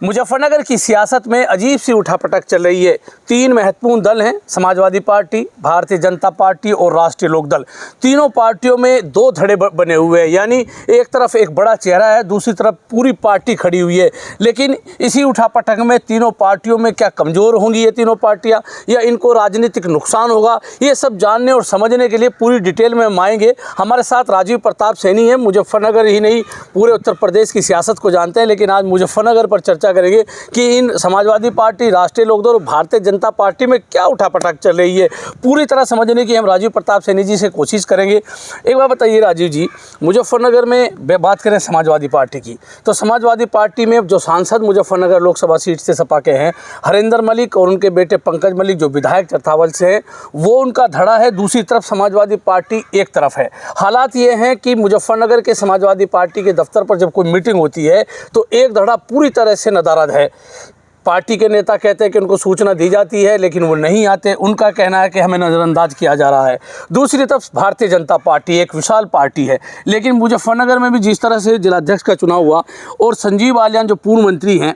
मुजफ्फरनगर की सियासत में अजीब सी उठापटक चल रही है। तीन महत्वपूर्ण दल हैं, समाजवादी पार्टी, भारतीय जनता पार्टी और राष्ट्रीय लोकदल। तीनों पार्टियों में दो धड़े बने हुए हैं, यानी एक तरफ एक बड़ा चेहरा है, दूसरी तरफ पूरी पार्टी खड़ी हुई है। लेकिन इसी उठापटक में तीनों पार्टियों में क्या कमज़ोर होंगी ये तीनों पार्टियां, या इनको राजनीतिक नुकसान होगा, ये सब जानने और समझने के लिए पूरी डिटेल में हम आएंगे। हमारे साथ राजीव प्रताप सैनी है, मुजफ्फरनगर ही नहीं पूरे उत्तर प्रदेश की सियासत को जानते हैं, लेकिन आज मुजफ्फरनगर पर चर्चा करेंगे कि इन समाजवादी पार्टी, राष्ट्रीय लोकदल और भारतीय जनता पार्टी में क्या उठापटक चल रही है, पूरी तरह समझने की हम राजीव प्रताप सैनी जी से कोशिश करेंगे। एक बात बताइए राजीव जी, मुजफ्फरनगर में बात करें समाजवादी पार्टी की, तो समाजवादी पार्टी में जो सांसद मुजफ्फरनगर लोकसभा सीट से सपा के हैं, हरेंद्र मलिक और उनके बेटे पंकज मलिक जो विधायक चरथावल से हैं, वो उनका धड़ा है। दूसरी तरफ समाजवादी पार्टी एक तरफ है। हालात ये हैं कि मुजफ्फरनगर के समाजवादी पार्टी के दफ्तर पर जब कोई मीटिंग होती है तो एक धड़ा पूरी तरह से नदारद है। पार्टी के नेता कहते हैं कि उनको सूचना दी जाती है लेकिन वो नहीं आते, उनका कहना है कि हमें नज़रअंदाज किया जा रहा है। दूसरी तरफ भारतीय जनता पार्टी एक विशाल पार्टी है, लेकिन मुजफ्फरनगर में भी जिस तरह से जिलाध्यक्ष का चुनाव हुआ और संजीव बालियान जो पूर्व मंत्री हैं,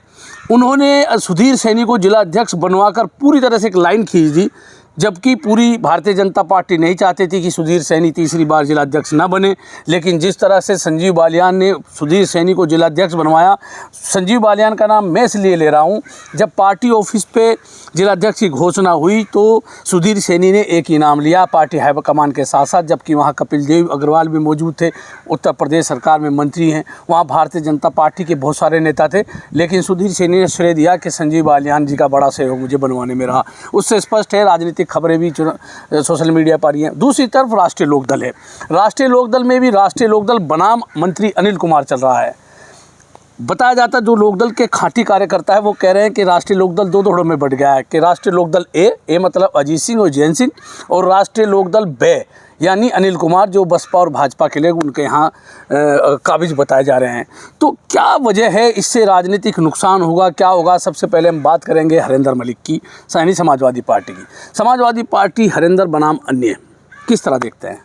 उन्होंने सुधीर सैनी को जिलाध्यक्ष बनवाकर पूरी तरह से एक लाइन खींच दी, जबकि पूरी भारतीय जनता पार्टी नहीं चाहती थी कि सुधीर सैनी तीसरी बार जिलाध्यक्ष न बने। लेकिन जिस तरह से संजीव बालियान ने सुधीर सैनी को जिलाध्यक्ष बनवाया, संजीव बालियान का नाम मैं इसलिए ले रहा हूं, जब पार्टी ऑफिस पे जिलाध्यक्ष की घोषणा हुई तो सुधीर सैनी ने एक ही नाम लिया पार्टी हाईकमान के साथ साथ, जबकि वहाँ कपिल देव अग्रवाल भी मौजूद थे, उत्तर प्रदेश सरकार में मंत्री हैं, वहाँ भारतीय जनता पार्टी के बहुत सारे नेता थे, लेकिन सुधीर सैनी ने श्रेय दिया कि संजीव बालियान जी का बड़ा सहयोग मुझे बनवाने में रहा। उससे स्पष्ट है, राजनीतिक खबरें भी सोशल मीडिया पर ही हैं। दूसरी तरफ राष्ट्रीय लोकदल है। राष्ट्रीय लोकदल में भी राष्ट्रीय लोकदल बनाम मंत्री अनिल कुमार चल रहा है। बताया जाता है जो लोकदल के खांटी कार्यकर्ता है वो कह रहे हैं कि राष्ट्रीय लोकदल दो धड़ों में बट गया है, कि राष्ट्रीय लोकदल ए मतलब अजीत सिंह और जयंत सिंह, और राष्ट्रीय लोकदल बे यानी अनिल कुमार जो बसपा और भाजपा के लिए उनके यहाँ काबिज बताए जा रहे हैं। तो क्या वजह है, इससे राजनीतिक नुकसान होगा, क्या होगा? सबसे पहले हम बात करेंगे हरेंद्र मलिक की, सैनी समाजवादी पार्टी की। समाजवादी पार्टी हरेंद्र बनाम अन्य किस तरह देखते हैं?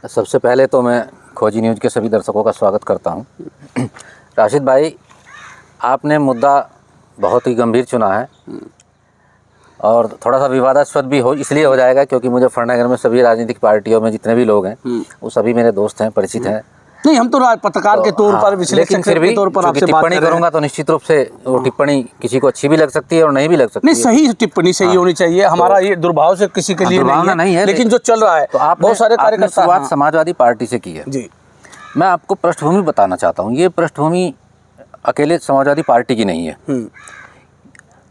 सबसे पहले तो मैं खोजी न्यूज़ के सभी दर्शकों का स्वागत करता हूँ। राशिद भाई, आपने मुद्दा बहुत ही गंभीर चुना है और थोड़ा सा विवादास्पद भी इसलिए हो जाएगा क्योंकि मुजफ्फरनगर में सभी राजनीतिक पार्टियों में जितने भी लोग हैं वो सभी मेरे दोस्त हैं, परिचित हैं। नहीं, हम तो पत्रकार के तौर पर, लेकिन फिर भी टिप्पणी करूंगा तो निश्चित रूप से वो टिप्पणी किसी को अच्छी भी लग सकती है और नहीं भी लग सकती है। नहीं, सही टिप्पणी सही होनी चाहिए। हमारा ये दुर्भाव से किसी के लिए नहीं है, लेकिन जो चल रहा है तो आप बहुत सारे कार्यकर्ता शुरुआत समाजवादी पार्टी से की है जी। मैं आपको पृष्ठभूमि बताना चाहता हूँ। ये पृष्ठभूमि अकेले समाजवादी पार्टी की नहीं है,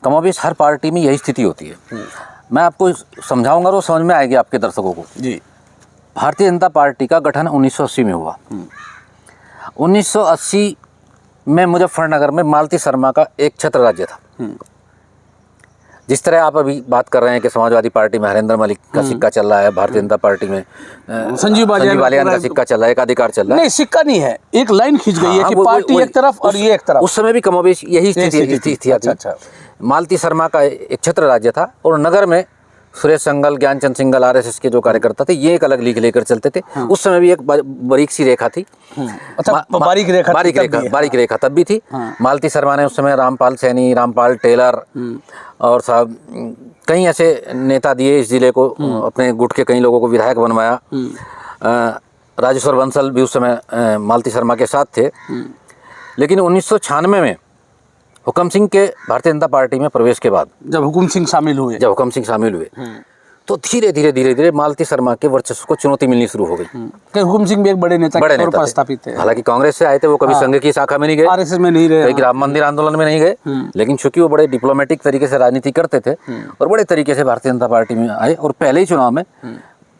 कमोबेश हर पार्टी में यही स्थिति होती है। मैं आपको समझाऊंगा तो समझ में आएगी आपके दर्शकों को जी। भारतीय जनता पार्टी का गठन 1980 में हुआ। 1980 में मुजफ्फरनगर में मालती शर्मा का एक छत्र राज्य था। जिस तरह आप अभी बात कर रहे हैं कि समाजवादी पार्टी में हरेंद्र मलिक का सिक्का चल रहा है, भारतीय जनता पार्टी में संजीव बालियान का सिक्का चल रहा है, एक अधिकार चल रहा है। नहीं, सिक्का नहीं है, एक लाइन खींच गई है कि पार्टी एक तरफ और ये एक तरफ। उस समय भी कमोबेश यही स्थिति थी। अच्छा। मालती शर्मा का एक छत्र राज्य था और नगर में सुरेश संगल, ज्ञानचंद सिंगल, आरएसएस के जो कार्यकर्ता थे ये एक अलग लीग लेकर चलते थे। उस समय भी एक बारीक सी रेखा थी। अच्छा, बारीक रेखा तब भी थी। मालती शर्मा ने उस समय रामपाल सैनी, रामपाल टेलर और साहब कई ऐसे नेता दिए इस जिले को, अपने गुट के कई लोगों को विधायक बनवाया। राजेश्वर बंसल भी उस समय मालती शर्मा के साथ थे। लेकिन 1996 में हुकम सिंह के भारतीय जनता पार्टी में प्रवेश के बाद जब हुकम सिंह शामिल हुए तो धीरे धीरे मालती शर्मा के वर्चस्व को चुनौती मिलनी शुरू हो गई। हुकम सिंह भी एक बड़े नेता के तौर पर स्थापित थे। हालांकि कांग्रेस से आए थे, वो कभी संघ की शाखा में नहीं गए, आरएसएस में नहीं रहे, राम मंदिर आंदोलन में नहीं गए, लेकिन चूंकि वो बड़े डिप्लोमेटिक तरीके से राजनीति करते थे और बड़े तरीके से भारतीय जनता पार्टी में आए। और पहले ही चुनाव में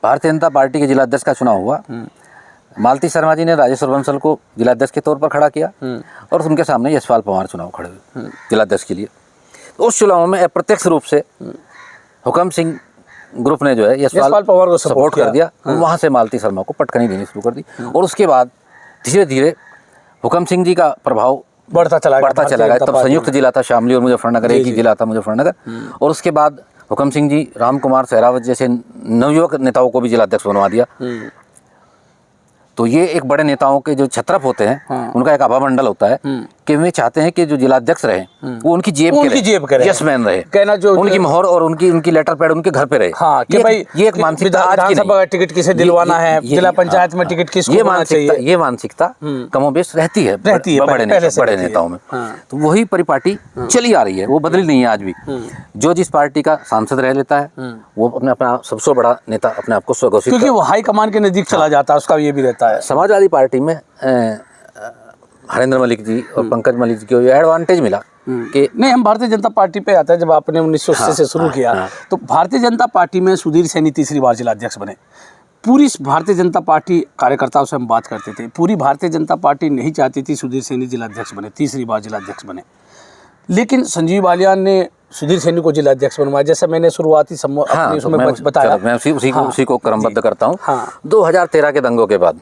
भारतीय जनता पार्टी के जिलाध्यक्ष का चुनाव हुआ। मालती शर्मा जी ने राजेश्वर बंसल को जिलाध्यक्ष के तौर पर खड़ा किया और उनके सामने यशपाल पवार चुनाव खड़े हुए जिलाध्यक्ष के लिए। उस चुनाव में अप्रत्यक्ष रूप से हुकम सिंह ग्रुप ने जो है यशपाल पवार को सपोर्ट कर दिया। वहाँ से मालती शर्मा को पटकनी देनी शुरू कर दी और उसके बाद धीरे धीरे हुकम सिंह जी का प्रभाव बढ़ता चला गया। तब संयुक्त जिला था शामली और मुजफ्फरनगर, एक ही जिला था मुजफ्फरनगर। और उसके बाद हुकम सिंह जी राम कुमार सहरावत जैसे नवयुवक नेताओं को भी जिलाध्यक्ष बनवा दिया। तो ये एक बड़े नेताओं के जो छत्रप होते हैं उनका एक आभा मंडल होता है कि वे चाहते हैं कि जो जिलाध्यक्ष रहे वो उनकी जेब के रहे, यस-मैन रहे, कहना जो उनकी मोहर और उनकी लेटर पैड उनके घर पे रहे। हाँ, कि भाई ये एक मानसिकता आज की विधानसभा का टिकट किसे दिलवाना है, जिला पंचायत में टिकट किसको होना चाहिए, ये मानसिकता कमोबेश रहती है बड़े नेताओं में। तो वही परिपाटी चली आ रही है, वो बदली नहीं है आज भी। जो जिस पार्टी का सांसद रह लेता है वो अपना सबसे बड़ा नेता अपने आप को स्वघोषित, क्योंकि वो हाई कमान के नजदीक चला जाता है, उसका ये भी रहता है। समाजवादी पार्टी में हरेंद्र मलिक जी और पंकज मलिक जी को ये एडवांटेज मिला कि नहीं, हम भारतीय जनता पार्टी पे आते हैं। जब आपने 1980 से शुरू किया तो भारतीय जनता पार्टी में सुधीर सैनी तीसरी बार जिलाध्यक्ष बने। पूरी भारतीय जनता पार्टी कार्यकर्ताओं से हम बात करते थे, पूरी भारतीय जनता पार्टी नहीं चाहती थी सुधीर सैनी जिलाध्यक्ष बने, तीसरी बार जिलाध्यक्ष बने। लेकिन संजीव बालियान ने सुधीर सैनी को जिलाध्यक्ष बनवाया। जैसा मैंने शुरुआती बताया, मैं उसी को क्रमबद्ध करता हूँ। 2013 के दंगों के बाद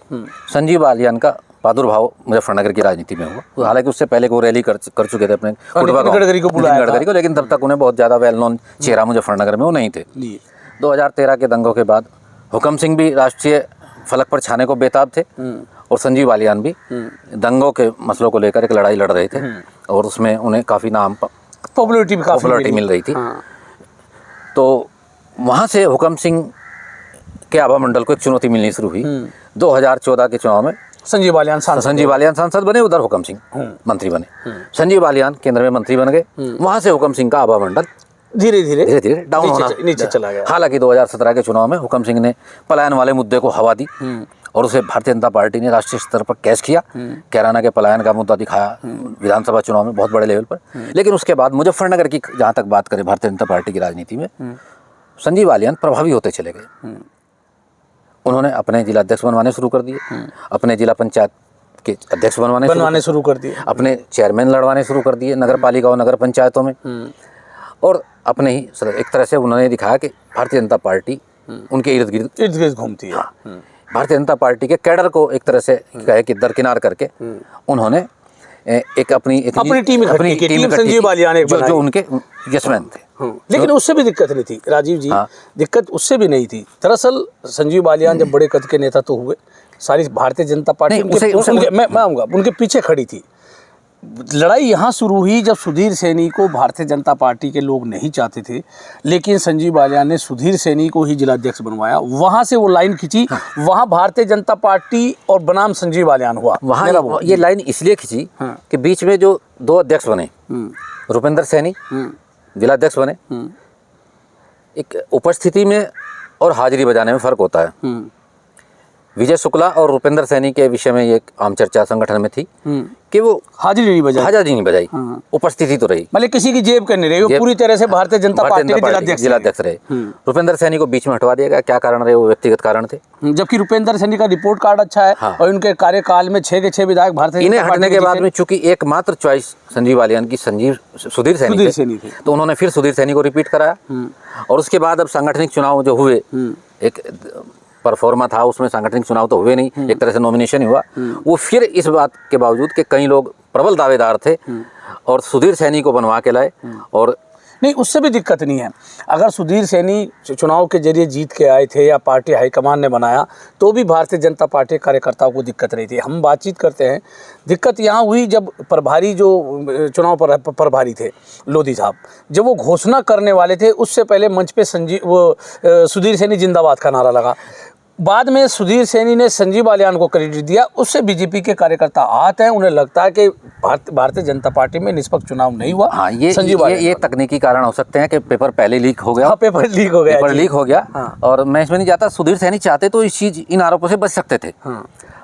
संजीव बालियान का प्रादुर्भाव मुजफ्फरनगर की राजनीति में हुआ। हालांकि उससे पहले वो रैली कर चुके थे अपने गडकरी को, लेकिन तब तक उन्हें बहुत ज़्यादा वेल नोन चेहरा मुजफ्फरनगर में वो नहीं थे। 2013 के दंगों के बाद हुकम सिंह भी राष्ट्रीय फलक पर छाने को बेताब थे और संजीव बालियान भी दंगों के मसलों को लेकर एक लड़ाई लड़ रहे थे और उसमें उन्हें काफ़ी पॉपुलरिटी मिल रही थी। तो वहाँ से हुकम सिंह के आभा मंडल को एक चुनौती मिलनी शुरू हुई। 2014 के चुनाव में संजीव बालियान सांसद बने, उधर हुकम सिंह मंत्री बने। संजीव बालियान केंद्र में मंत्री बन गए, वहाँ से हुकम सिंह का आभा मंडल धीरे धीरे डाउन होना नीचे चला गया। हालांकि 2017 के चुनाव में हुकम सिंह ने पलायन वाले मुद्दे को हवा दी और उसे भारतीय जनता पार्टी ने राष्ट्रीय स्तर पर कैच किया। कैराना के पलायन का मुद्दा दिखाया विधानसभा चुनाव में बहुत बड़े लेवल पर। लेकिन उसके बाद मुजफ्फरनगर की जहाँ तक बात करें भारतीय जनता पार्टी की राजनीति में, संजीव बालियान प्रभावी होते चले गए। उन्होंने अपने जिलाध्यक्ष बनवाने शुरू कर दिए, अपने जिला पंचायत के अध्यक्ष बनवाने शुरू कर दिए, अपने चेयरमैन लड़वाने शुरू कर दिए नगर पालिका और नगर पंचायतों में। और अपने ही एक तरह से उन्होंने दिखाया कि भारतीय जनता पार्टी उनके इर्द गिर्द घूमती है। भारतीय जनता पार्टी के कैडर को एक तरह से कहे कि दरकिनार करके उन्होंने अपनी टीम संजीव बालियान जो उनके यशमैन थे। लेकिन उससे भी दिक्कत नहीं थी राजीव जी, दिक्कत उससे भी नहीं थी। दरअसल संजीव बालियान जब बड़े कद के नेता तो हुए, सारी भारतीय जनता पार्टी मैं आऊँगा उनके पीछे खड़ी थी। लड़ाई यहाँ शुरू हुई जब सुधीर सैनी को भारतीय जनता पार्टी के लोग नहीं चाहते थे, लेकिन संजीव बालियान ने सुधीर सैनी को ही जिलाध्यक्ष बनवाया। वहाँ से वो लाइन खींची, वहाँ भारतीय जनता पार्टी और बनाम संजीव बालियान हुआ। वहाँ ये लाइन इसलिए खींची कि बीच में जो दो अध्यक्ष बने, रुपेंद्र सैनी जिलाध्यक्ष बने, एक उपस्थिति में और हाजिरी बजाने में फ़र्क होता है। विजय शुक्ला और रुपेंद्र सैनी के विषय में एक आम चर्चा संगठन में थी कि वो हाजिरी नहीं बजाई, उपस्थिति तो रही, मतलब किसी की जेब कर नहीं रही, वो पूरी तरह से भारतीय जनता पार्टी के जिलाध्यक्ष रहे। रुपेंद्र सैनी को बीच में हटवा दिया गया। क्या कारण रहे? वो व्यक्तिगत कारण थे। जबकि रुपेंद्र सैनी का रिपोर्ट कार्ड अच्छा है और उनके कार्यकाल में 6 के 6 विधायक भारतीय इन्हें हटने के बाद में चूंकि एकमात्र चॉइस संजीव बालियान की सुधीर सैनी थे, तो उन्होंने फिर सुधीर सैनी को रिपीट कराया। और उसके बाद अब सांगठनिक चुनाव जो हुए, एक परफॉर्मा था उसमें, सांगठनिक चुनाव तो हुए नहीं, एक तरह से नॉमिनेशन ही हुआ। वो फिर इस बात के बावजूद कि कई लोग प्रबल दावेदार थे और सुधीर सैनी को बनवा के लाए। और नहीं, उससे भी दिक्कत नहीं है। अगर सुधीर सैनी चुनाव के जरिए जीत के आए थे या पार्टी हाईकमान ने बनाया, तो भी भारतीय जनता पार्टी कार्यकर्ताओं को दिक्कत नहीं थी। हम बातचीत करते हैं, दिक्कत यहाँ हुई जब प्रभारी जो चुनाव प्रभारी थे लोधी साहब, जब वो घोषणा करने वाले थे, उससे पहले मंच पे सुधीर सैनी जिंदाबाद का नारा लगा। बाद में सुधीर सैनी ने संजीव बालियान को क्रेडिट दिया। उससे बीजेपी के कार्यकर्ता आते हैं, उन्हें लगता है कि भारतीय जनता पार्टी में निष्पक्ष चुनाव नहीं हुआ। हाँ, ये तकनीकी कारण हो सकते हैं कि पेपर पहले लीक हो गया। पेपर लीक हो गया। हाँ। और मैं इसमें नहीं जाता, सुधीर सैनी चाहते तो इन आरोपों से बच सकते थे।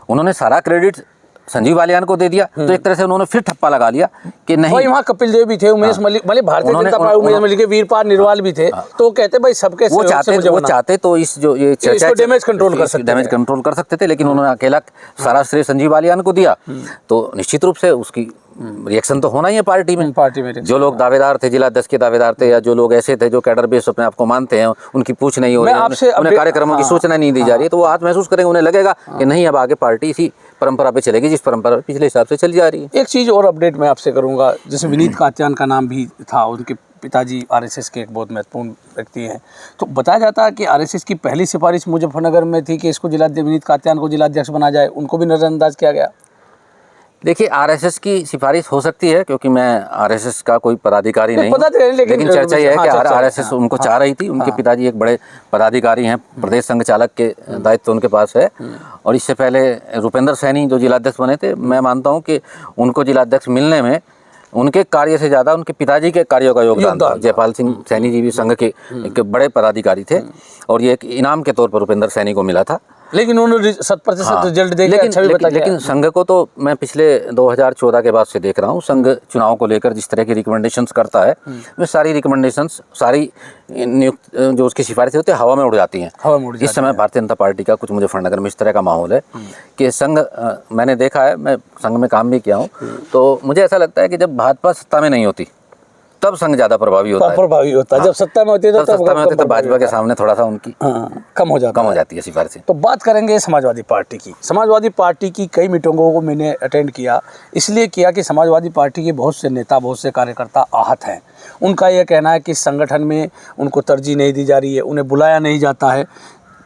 उन्होंने सारा क्रेडिट संजीव बालियान को दे दिया, तो एक तरह से उन्होंने फिर ठप्पा लगा लिया कि नहीं। वहाँ कपिल देव भी थे, उमेश मलिक, मतलब भारतीय जनता पार्टी उमेश मलिक के वीरपाल निरवाल भी थे। तो कहते भाई सबके वो चाहते तो इस जो ये चर्चा डैमेज कंट्रोल कर सकते थे, लेकिन उन्होंने अकेला सारा श्रेय संजीव बालियान को दिया। तो निश्चित रूप से उसकी रिएक्शन तो होना ही है पार्टी में। जो लोग दावेदार थे, जिलाध्यक्ष के दावेदार थे, या जो लोग ऐसे थे जो कैडर बेस अपने आप को मानते हैं, उनकी पूछ नहीं हो रही है, उन्हें कार्यक्रमों की सूचना नहीं दी जा रही है, तो वो आज महसूस करेंगे, उन्हें लगेगा कि नहीं अब आगे पार्टी इसी परंपरा पे चलेगी जिस परंपरा पिछले हिसाब से चल जा रही है। एक चीज़ और अपडेट मैं आपसे करूंगा, जैसे विनीत कात्यायन का नाम भी था, उनके पिताजी आरएसएस के एक बहुत महत्वपूर्ण व्यक्ति हैं। तो बताया जाता है कि आरएसएस की पहली सिफारिश मुजफ्फरनगर में थी कि इसको विनीत कात्यायन को जिलाध्यक्ष बना जाए, उनको भी नज़रअंदाज किया गया। देखिए, आरएसएस की सिफारिश हो सकती है, क्योंकि मैं आरएसएस का कोई पदाधिकारी नहीं, पता तो है, लेकिन चर्चा यह है हाँ, कि चर्चा है, आरएसएस हाँ, उनको चाह रही थी। उनके पिताजी एक बड़े पदाधिकारी हैं, प्रदेश संघ चालक के दायित्व उनके पास है। और इससे पहले रुपेंद्र सैनी जो जिलाध्यक्ष बने थे, मैं मानता हूँ कि उनको जिलाध्यक्ष मिलने में उनके कार्य से ज़्यादा उनके पिताजी के कार्यों का योगदान था। जयपाल सिंह सैनी जी भी संघ के एक बड़े पदाधिकारी थे, और ये एक इनाम के तौर पर रुपेंद्र सैनी को मिला था। लेकिन उन्होंने 100% रिजल्ट देके अच्छा भी बता लेकिन संघ को तो मैं पिछले 2014 के बाद से देख रहा हूँ, संघ चुनाव को लेकर जिस तरह की रिकमेंडेशंस करता है, वे सारी रिकमेंडेशंस, सारी नियुक्त जो उसकी सिफारिशें होती है, हवा में उड़ जाती हैं। हवा में उड़ जाती इस समय भारतीय जनता पार्टी का कुछ मुजफ्फरनगर में इस तरह का माहौल है कि संघ, मैंने देखा है, मैं संघ में काम भी किया हूँ, तो मुझे ऐसा लगता है कि जब भाजपा सत्ता में नहीं होती तब संघ ज़्यादा प्रभावी होता है। जब सत्ता में होती है तो भाजपा के सामने थोड़ा सा उनकी कम हो जाती है सिफारिशें। तो बात करेंगे समाजवादी पार्टी की। समाजवादी पार्टी की कई मीटिंगों को मैंने अटेंड किया, इसलिए किया कि समाजवादी पार्टी के बहुत से नेता, बहुत से कार्यकर्ता आहत हैं। उनका यह कहना है कि संगठन में उनको तरजीह नहीं दी जा रही है, उन्हें बुलाया नहीं जाता है।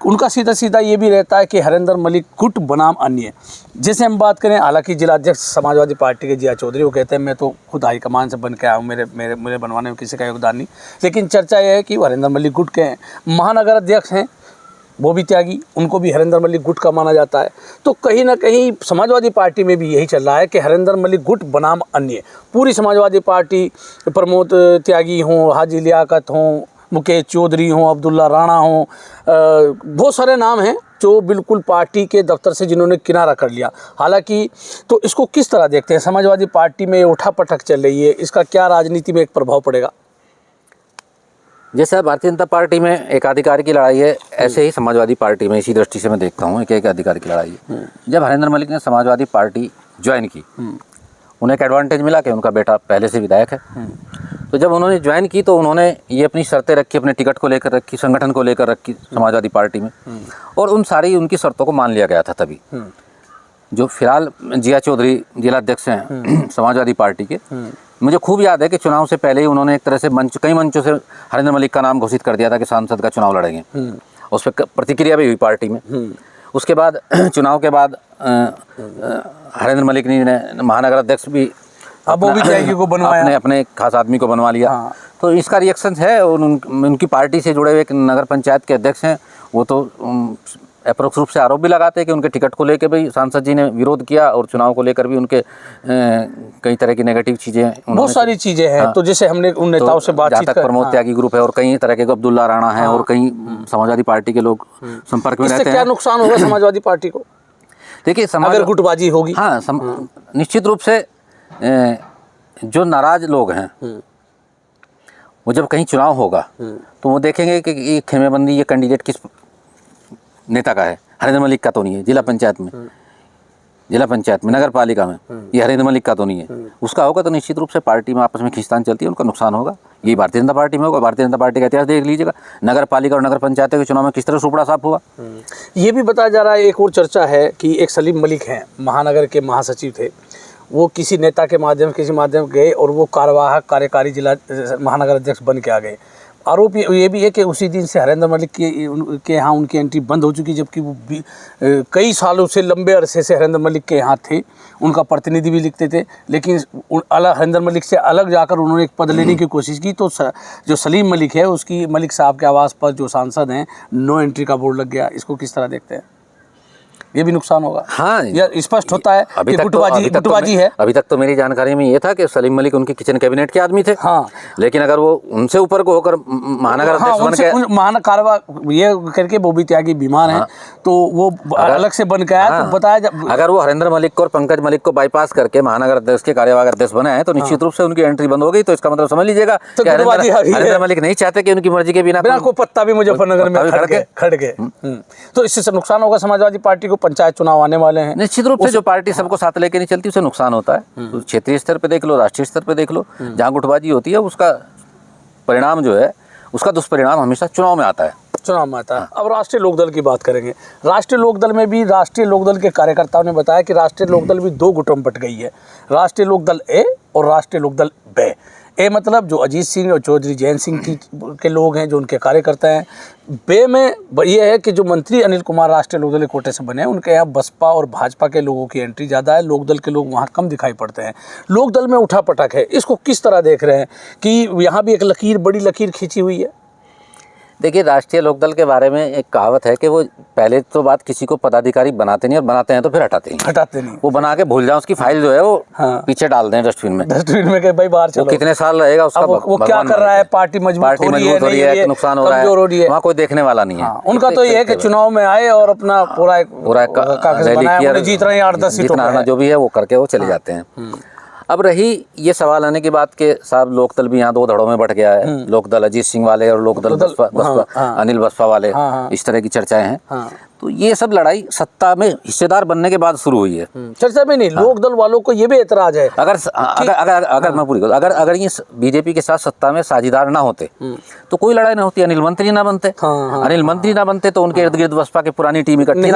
उनका सीधा सीधा ये भी रहता है कि हरेंद्र मलिक गुट बनाम अन्य। जैसे हम बात करें, हालांकि जिलाध्यक्ष समाजवादी पार्टी के जिया चौधरी, वो कहते हैं मैं तो खुद हाईकमान से बन के आया हूँ, मेरे बनवाने में किसी का योगदान नहीं। लेकिन चर्चा यह है कि वो हरेंद्र मलिक गुट के हैं। महानगर अध्यक्ष हैं वो भी त्यागी, उनको भी हरेंद्र मलिक गुट का माना जाता है। तो कहीं ना कहीं समाजवादी पार्टी में भी यही चल रहा है कि हरेंद्र मलिक गुट बनाम अन्य। पूरी समाजवादी पार्टी, प्रमोद त्यागी हों, हाजी लियाकत हों, मुकेश चौधरी हों, अब्दुल्ला राणा हों, बहुत सारे नाम हैं जो बिल्कुल पार्टी के दफ्तर से जिन्होंने किनारा कर लिया। हालांकि तो इसको किस तरह देखते हैं? समाजवादी पार्टी में उठापटक चल रही है, इसका क्या राजनीति में एक प्रभाव पड़ेगा? जैसा भारतीय जनता पार्टी में एक अधिकार की लड़ाई है, ऐसे ही समाजवादी पार्टी में इसी दृष्टि से मैं देखता हूँ एक अधिकार की लड़ाई है। जब हरेंद्र मलिक ने समाजवादी पार्टी ज्वाइन की, उन्हें एक एडवांटेज मिला कि उनका बेटा पहले से विधायक है। तो जब उन्होंने ज्वाइन की तो उन्होंने ये अपनी शर्तें रखी, अपने टिकट को लेकर रखी, संगठन को लेकर रखी समाजवादी पार्टी में, और उन सारी उनकी शर्तों को मान लिया गया था। तभी जो फिलहाल जिया चौधरी जिलाध्यक्ष हैं समाजवादी पार्टी के, मुझे खूब याद है कि चुनाव से पहले ही उन्होंने एक तरह से कई मंचों से हरेंद्र मलिक का नाम घोषित कर दिया था कि सांसद का चुनाव लड़ेंगे। उस पर प्रतिक्रिया भी हुई पार्टी में। उसके बाद चुनाव के बाद हरेंद्र मलिक ने महानगर अध्यक्ष भी अब वो भी त्यागी को बनवाया, अपने खास आदमी को बनवा लिया। तो इसका रिएक्शन है। उनकी पार्टी से जुड़े हुए एक नगर पंचायत के अध्यक्ष हैं, वो तो अप्रोक्ष रूप से आरोप भी लगाते हैं कि उनके टिकट को लेकर भी सांसद जी ने विरोध किया, और चुनाव को लेकर भी उनके कई तरह की नेगेटिव चीज़ें, बहुत सारी चीज़ें हैं। तो जैसे हमने उन नेताओं से बातचीत कर, प्रमोद त्यागी ग्रुप है, और कई तरह के अब्दुल्ला राणा हैं, और कई समाजवादी पार्टी के लोग संपर्क में रहते हैं। क्या नुकसान होगा समाजवादी पार्टी को? देखिए, अगर गुटबाजी होगी, हाँ, निश्चित रूप से जो नाराज लोग हैं, वो जब कहीं चुनाव होगा तो वो देखेंगे कि ये खेमेबंदी, ये कैंडिडेट किस नेता का है। हरेंद्र मलिक का तो नहीं है। जिला पंचायत में, नगर पालिका में ये हरेंद्र मलिक का तो नहीं है। उसका होगा तो निश्चित रूप से पार्टी में आपस में खींचतान चलती है, उनका नुकसान होगा। ये भारतीय जनता पार्टी में होगा। भारतीय जनता पार्टी का इतिहास देख लीजिएगा, नगर पालिका और नगर पंचायतों के चुनाव में किस तरह सुपड़ा साफ हुआ। ये भी बताया जा रहा है, एक और चर्चा है कि एक सलीम मलिक हैं, महानगर के महासचिव थे, वो किसी नेता के माध्यम गए और वो कार्यवाहक कार्यकारी जिला महानगर अध्यक्ष बन के आ गए। आरोप ये भी है कि उसी दिन से हरेंद्र मलिक के यहाँ उनकी एंट्री बंद हो चुकी, जबकि वो कई सालों से, लंबे अरसे से हरेंद्र मलिक के यहाँ थे, उनका प्रतिनिधि भी लिखते थे। लेकिन हरेंद्र मलिक से अलग जाकर उन्होंने एक पद लेने की कोशिश की, तो जो सलीम मलिक है, उसकी मलिक साहब के आवास पर जो सांसद हैं, नो एंट्री का बोर्ड लग गया। इसको किस तरह देखते हैं? ये भी नुकसान होगा। हाँ, यह स्पष्ट होता है कि गुटबाजी है। अभी तक तो मेरी जानकारी में ये था कि सलीम मलिक उनके किचन कैबिनेट के आदमी थे। हाँ, लेकिन अगर वो उनसे ऊपर को होकर महानगर अध्यक्ष बन के महानगर ये करके वो भी त्यागी बीमार हैं, तो वो अलग से बन के आया। तो बताया अगर वो हरेंद्र मलिक को और पंकज मलिक को बाईपास करके महानगर अध्यक्ष के कार्यवाहक अध्यक्ष बने हैं, तो निश्चित रूप से उनकी एंट्री बंद हो गई। तो इसका मतलब समझ लीजिएगा कि हरेंद्र मलिक नहीं चाहते कि उनकी मर्जी के बिना कोई पत्ता भी मुजफ्फरनगर में खड़ गए। तो इससे नुकसान होगा समाजवादी पार्टी को। पंचायत चुनाव आने वाले हैं, निश्चित रूप से जो पार्टी सबको साथ लेके नहीं चलती उसे नुकसान होता है। तो क्षेत्रीय स्तर पे देख लो, राष्ट्रीय स्तर पे देख लो, जहाँ गुटबाजी होती है उसका परिणाम जो है, उसका दुष्परिणाम हमेशा चुनाव में आता है। अब राष्ट्रीय लोकदल की बात करेंगे। राष्ट्रीय लोकदल में भी राष्ट्रीय लोकदल के कार्यकर्ताओं ने बताया कि राष्ट्रीय लोकदल भी दो गुटों में बट गई है, राष्ट्रीय लोकदल ए और राष्ट्रीय लोकदल बे। ये मतलब जो अजीत सिंह और चौधरी जयंत सिंह के लोग हैं, जो उनके कार्यकर्ता हैं, बे में ये है कि जो मंत्री अनिल कुमार राष्ट्रीय लोकदल के कोटे से बने हैं, उनके यहाँ बसपा और भाजपा के लोगों की एंट्री ज़्यादा है, लोकदल के लोग वहाँ कम दिखाई पड़ते हैं। लोकदल में उठापटक है, इसको किस तरह देख रहे हैं कि यहाँ भी एक लकीर, बड़ी लकीर खींची हुई है? देखिए, राष्ट्रीय लोकदल के बारे में एक कहावत है कि वो पहले तो बात किसी को पदाधिकारी बनाते नहीं, और बनाते हैं तो फिर हटाते नहीं। वो बना के भूल जाए, उसकी फाइल जो है वो पीछे डाल दें डस्टबिन में कि भाई बाहर चलो। वो कितने साल रहेगा उसका, वो क्या कर रहा है, पार्टी मजबूत हो रही है, नुकसान हो रहा है, वहाँ कोई देखने वाला नहीं है। उनका तो ये है कि चुनाव में आए और अपना पूरा जीत रहे हैं, 8-10 सीटों, जो भी है वो करके वो चले जाते हैं। अब रही ये सवाल आने की बात के साहब, लोकदल भी यहाँ दो धड़ों में बट गया है। लोकदल अजीत सिंह वाले और लोकदल अनिल बसपा वाले, इस तरह की चर्चाएं हैं। तो ये सब लड़ाई सत्ता में हिस्सेदार बनने के बाद शुरू हुई है, चर्चा में नहीं। लोकदल वालों को ये भी एतराज है, अगर मैं पूरी अगर ये बीजेपी के साथ सत्ता में साझेदार ना होते तो कोई लड़ाई ना होती, अनिल मंत्री ना बनते। अनिल मंत्री ना बनते तो उनके इर्द गिर्द बसपा की पुरानी टीम इकट्ठी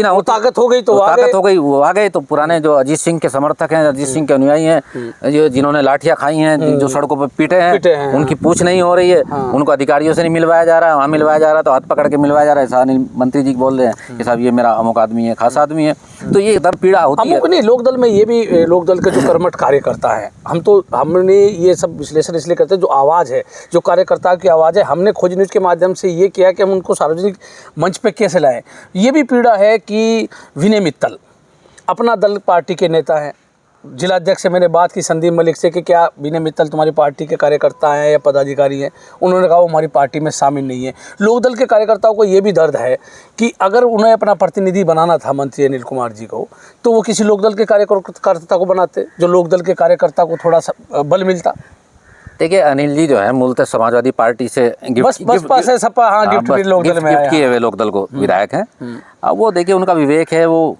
ना होती, ताकत हो गई तो वो आ गए। तो पुराने जो अजीत सिंह के समर्थक हैं, अजीत सिंह के अनुयायी हैं, जो जिन्होंने लाठियां खाई हैं, जो सड़कों पर पीटे हैं, उनकी पूछ नहीं हो रही है, उनको अधिकारियों से नहीं मिलवाया जा रहा है, वहाँ मिलवाया जा रहा है तो हाथ पकड़ के मिलवाया जा रहा है। अनिल मंत्री जी बोल रहे हैं कि साहब ये मेरा अमुक आदमी है, खास आदमी है। तो ये दर्द पीड़ा होती है। नहीं, लोकदल में ये भी, लोकदल के जो कर्मठ कार्यकर्ता हैं, हमने ये सब विश्लेषण इसलिए करते हैं, जो आवाज़ है, जो कार्यकर्ता की आवाज़ है, हमने खोज न्यूज़ के माध्यम से ये किया कि हम उनको सार्वजनिक मंच पे कैसे लाएं। ये भी पीड़ा है कि विनय मित्तल अपना दल पार्टी के नेता हैं, जिलाध्यक्ष से मैंने बात की संदीप मलिक से कि क्या विनय मित्तल तुम्हारी पार्टी के कार्यकर्ता हैं या पदाधिकारी हैं? उन्होंने कहा वो हमारी पार्टी में शामिल नहीं है। लोकदल के कार्यकर्ताओं को ये भी दर्द है कि अगर उन्हें अपना प्रतिनिधि बनाना था मंत्री अनिल कुमार जी को, तो वो किसी लोकदल के कार्यकर्ता को बनाते, जो लोकदल के कार्यकर्ता को थोड़ा सा बल मिलता। देखिए, अनिल जी जो है मूलतः समाजवादी पार्टी से गिफ्ट किए हुए लोकदल को विधायक हैं। अब वो देखिए, उनका विवेक है, वो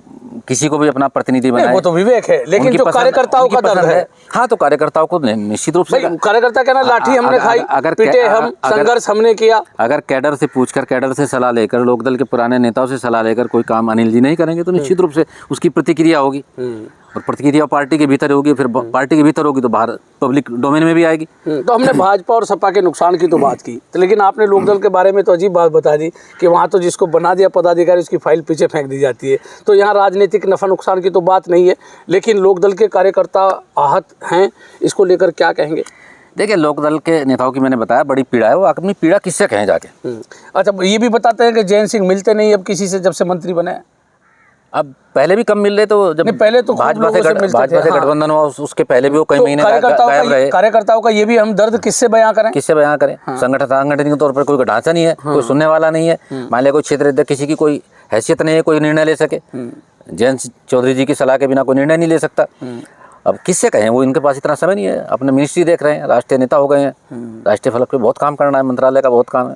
किसी को भी अपना प्रतिनिधि बनाए, वो तो विवेक है, लेकिन जो कार्यकर्ताओं का दर्द है। हाँ, तो कार्यकर्ताओं को निश्चित रूप से, कार्यकर्ता कहना लाठी हमने खाई, पिटे हम, संघर्ष हमने किया। अगर कैडर से पूछकर, कैडर से सलाह लेकर, लोकदल के पुराने नेताओं से सलाह लेकर कोई काम अनिल जी नहीं करेंगे तो निश्चित रूप से उसकी प्रतिक्रिया होगी, और प्रतिक्रिया पार्टी के भीतर होगी, फिर पार्टी के भीतर होगी तो बाहर पब्लिक डोमेन में भी आएगी। तो हमने भाजपा और सपा के नुकसान की तो बात की, तो लेकिन आपने लोकदल के बारे में तो अजीब बात बता दी कि वहाँ तो जिसको बना दिया पदाधिकारी उसकी फाइल पीछे फेंक दी जाती है। तो यहाँ राजनीतिक नफा नुकसान की तो बात नहीं है, लेकिन लोकदल के कार्यकर्ता आहत हैं, इसको लेकर क्या कहेंगे? देखिए, लोकदल के नेताओं की मैंने बताया बड़ी पीड़ा है, वो अपनी पीड़ा किससे कहें जाके। अच्छा, ये भी बताते हैं कि जयंत सिंह मिलते नहीं अब किसी से, जब से मंत्री बने। अब पहले भी कम मिल रहे, तो जब पहले तो भाजपा से गठबंधन हुआ उसके पहले भी वो कई महीने गायब रहे। कार्यकर्ताओं का ये भी हम दर्द किससे बयां करें? संगठन के तौर पर कोई ढांचा नहीं है, कोई सुनने वाला नहीं है। मान लिया कोई क्षेत्र अध्यक्ष, किसी की कोई हैसियत नहीं है, कोई निर्णय ले सके। जयंत चौधरी जी की सलाह के बिना कोई निर्णय नहीं ले सकता। अब किससे कहें, वो इनके पास इतना समय नहीं है, अपने मिनिस्ट्री देख रहे हैं, राष्ट्रीय नेता हो गए हैं, राष्ट्रीय फलक पे बहुत काम करना है, मंत्रालय का बहुत काम है।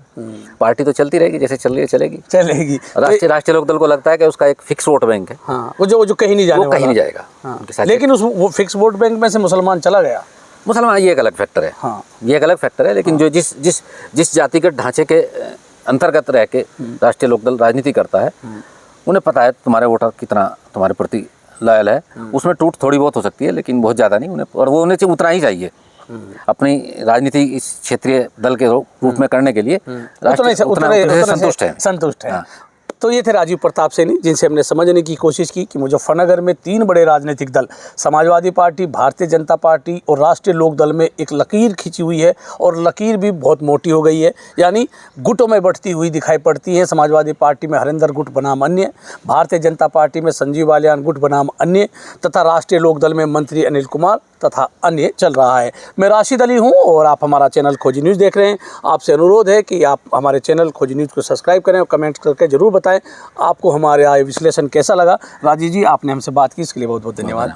पार्टी तो चलती रहेगी, जैसे चल रही है चलेगी। राष्ट्रीय लोकदल को लगता है कि उसका एक फिक्स वोट बैंक है, वो जो कहीं नहीं जाने, कहीं नहीं जाएगा। लेकिन उस वो फिक्स वोट बैंक में से मुसलमान चला गया। मुसलमान ये एक अलग फैक्टर है, ये एक अलग फैक्टर है। लेकिन जो जिस जातिगत ढांचे के अंतर्गत रह के राष्ट्रीय लोकदल राजनीति करता है, उन्हें पता है तुम्हारे वोटर कितना तुम्हारे प्रति लॉयल है। उसमें टूट थोड़ी बहुत हो सकती है, लेकिन बहुत ज़्यादा नहीं उन्हें, और वो उन्हें उतना ही चाहिए अपनी राजनीति इस क्षेत्रीय दल के रूप में करने के लिए। संतुष्ट है। तो ये थे राजीव प्रताप सैनी, जिनसे हमने समझने की कोशिश की कि मुजफ्फरनगर में 3 बड़े राजनीतिक दल, समाजवादी पार्टी, भारतीय जनता पार्टी और राष्ट्रीय लोकदल में एक लकीर खींची हुई है, और लकीर भी बहुत मोटी हो गई है, यानी गुटों में बढ़ती हुई दिखाई पड़ती है। समाजवादी पार्टी में हरिंदर गुट बनाम अन्य, भारतीय जनता पार्टी में संजीव बालियान गुट बनाम अन्य, तथा राष्ट्रीय लोकदल में मंत्री अनिल कुमार तथा अन्य चल रहा है। मैं राशिद अली हूं और आप हमारा चैनल खोजी न्यूज़ देख रहे हैं। आपसे अनुरोध है कि आप हमारे चैनल खोजी न्यूज़ को सब्सक्राइब करें और कमेंट करके ज़रूर बताएं आपको हमारे विश्लेषण कैसा लगा। राजीव जी, आपने हमसे बात की, इसके लिए बहुत बहुत धन्यवाद।